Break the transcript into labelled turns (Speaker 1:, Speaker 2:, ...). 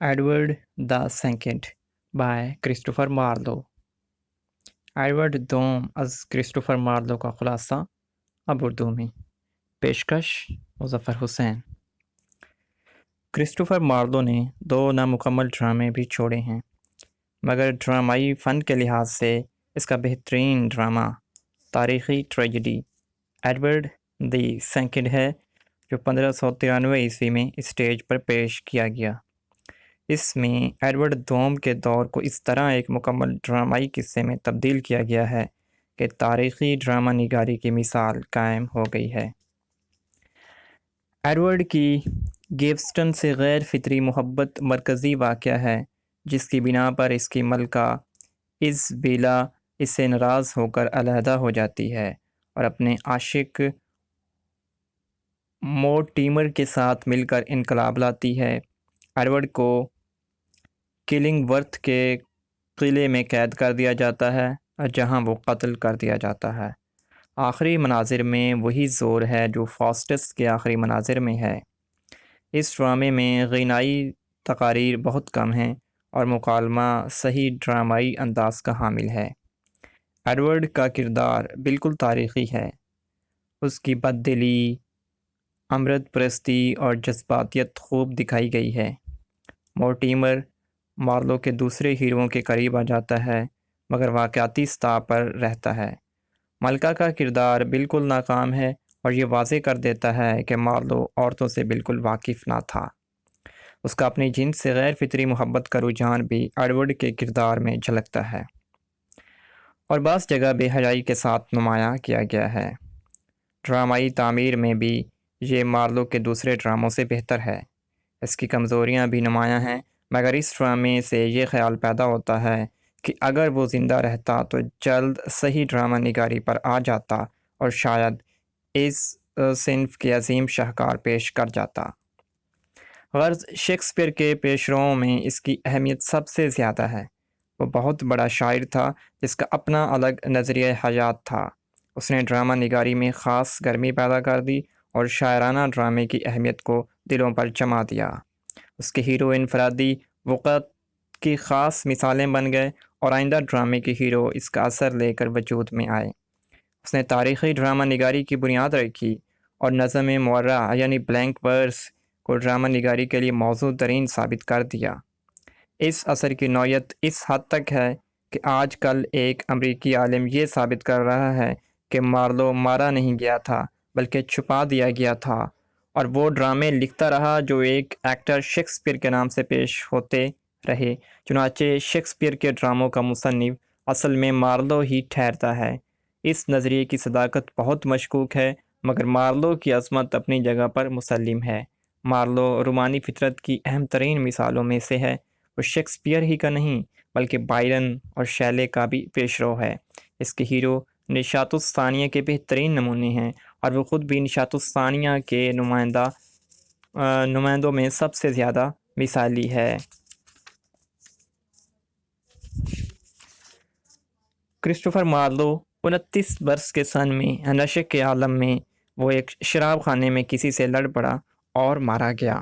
Speaker 1: Edward the second by Christopher Marlowe. Edward دوم از Christopher Marlowe کا خلاصہ اب اردو میں۔ پیشکش مظفر حسین۔ کرسٹوفر مارلو نے 2 نامکمل ڈرامے بھی چھوڑے ہیں، مگر ڈرامائی فن کے لحاظ سے اس کا بہترین ڈرامہ تاریخی ٹریجڈی ایڈورڈ دی سیکنڈ ہے، جو 1593 میں اسٹیج پر پیش کیا گیا۔ اس میں ایڈورڈ دوم کے دور کو اس طرح ایک مکمل ڈرامائی قصے میں تبدیل کیا گیا ہے کہ تاریخی ڈرامہ نگاری کی مثال قائم ہو گئی ہے۔ ایڈورڈ کی گیوسٹن سے غیر فطری محبت مرکزی واقعہ ہے، جس کی بنا پر اس کی ملکہ ایزابیلا اس سے ناراض ہو کر علیحدہ ہو جاتی ہے اور اپنے عاشق مورٹیمر کے ساتھ مل کر انقلاب لاتی ہے۔ ایڈورڈ کو کلنگ ورتھ کے قلعے میں قید کر دیا جاتا ہے، جہاں وہ قتل کر دیا جاتا ہے۔ آخری مناظر میں وہی زور ہے جو فاسٹس کے آخری مناظر میں ہے۔ اس ڈرامے میں غنائی تقاریر بہت کم ہیں اور مکالمہ صحیح ڈرامائی انداز کا حامل ہے۔ ایڈورڈ کا کردار بالکل تاریخی ہے۔ اس کی بد دلی، امرت پرستی اور جذباتیت خوب دکھائی گئی ہے۔ مورٹیمر مارلو کے دوسرے ہیروؤں کے قریب آ جاتا ہے، مگر واقعاتی سطح پر رہتا ہے۔ ملکہ کا کردار بالکل ناکام ہے اور یہ واضح کر دیتا ہے کہ مارلو عورتوں سے بالکل واقف نہ تھا۔ اس کا اپنی جنس سے غیر فطری محبت کا رجحان بھی ایڈورڈ کے کردار میں جھلکتا ہے اور بعض جگہ بے حیائی کے ساتھ نمایاں کیا گیا ہے۔ ڈرامائی تعمیر میں بھی یہ مارلو کے دوسرے ڈراموں سے بہتر ہے۔ اس کی کمزوریاں بھی نمایاں ہیں، مگر اس ڈرامے سے یہ خیال پیدا ہوتا ہے کہ اگر وہ زندہ رہتا تو جلد صحیح ڈرامہ نگاری پر آ جاتا اور شاید اس صنف کے عظیم شاہکار پیش کر جاتا۔ غرض شیکسپیئر کے پیشروؤں میں اس کی اہمیت سب سے زیادہ ہے۔ وہ بہت بڑا شاعر تھا جس کا اپنا الگ نظریہ حیات تھا۔ اس نے ڈرامہ نگاری میں خاص گرمی پیدا کر دی اور شاعرانہ ڈرامے کی اہمیت کو دلوں پر جما دیا۔ اس کے ہیرو انفرادی وقت کی خاص مثالیں بن گئے اور آئندہ ڈرامے کے ہیرو اس کا اثر لے کر وجود میں آئے۔ اس نے تاریخی ڈرامہ نگاری کی بنیاد رکھی اور نظم مورع یعنی بلینک ورس کو ڈرامہ نگاری کے لیے موزوں ترین ثابت کر دیا۔ اس اثر کی نوعیت اس حد تک ہے کہ آج کل ایک امریکی عالم یہ ثابت کر رہا ہے کہ مارلو مارا نہیں گیا تھا بلکہ چھپا دیا گیا تھا، اور وہ ڈرامے لکھتا رہا جو ایک ایکٹر شیکسپیئر کے نام سے پیش ہوتے رہے۔ چنانچہ شیکسپیئر کے ڈراموں کا مصنف اصل میں مارلو ہی ٹھہرتا ہے۔ اس نظریے کی صداقت بہت مشکوک ہے، مگر مارلو کی عظمت اپنی جگہ پر مسلم ہے۔ مارلو رومانی فطرت کی اہم ترین مثالوں میں سے ہے۔ وہ شیکسپیئر ہی کا نہیں بلکہ بائرن اور شیلے کا بھی پیشرو ہے۔ اس کے ہیرو نشاط الثانیہ کے بہترین نمونے ہیں اور وہ خود بھی نشاط الثانیہ کے نمائندوں میں سب سے زیادہ مثالی ہے۔ کرسٹوفر مارلو 29 برس کے سن میں نشے کے عالم میں وہ ایک شراب خانے میں کسی سے لڑ پڑا اور مارا گیا۔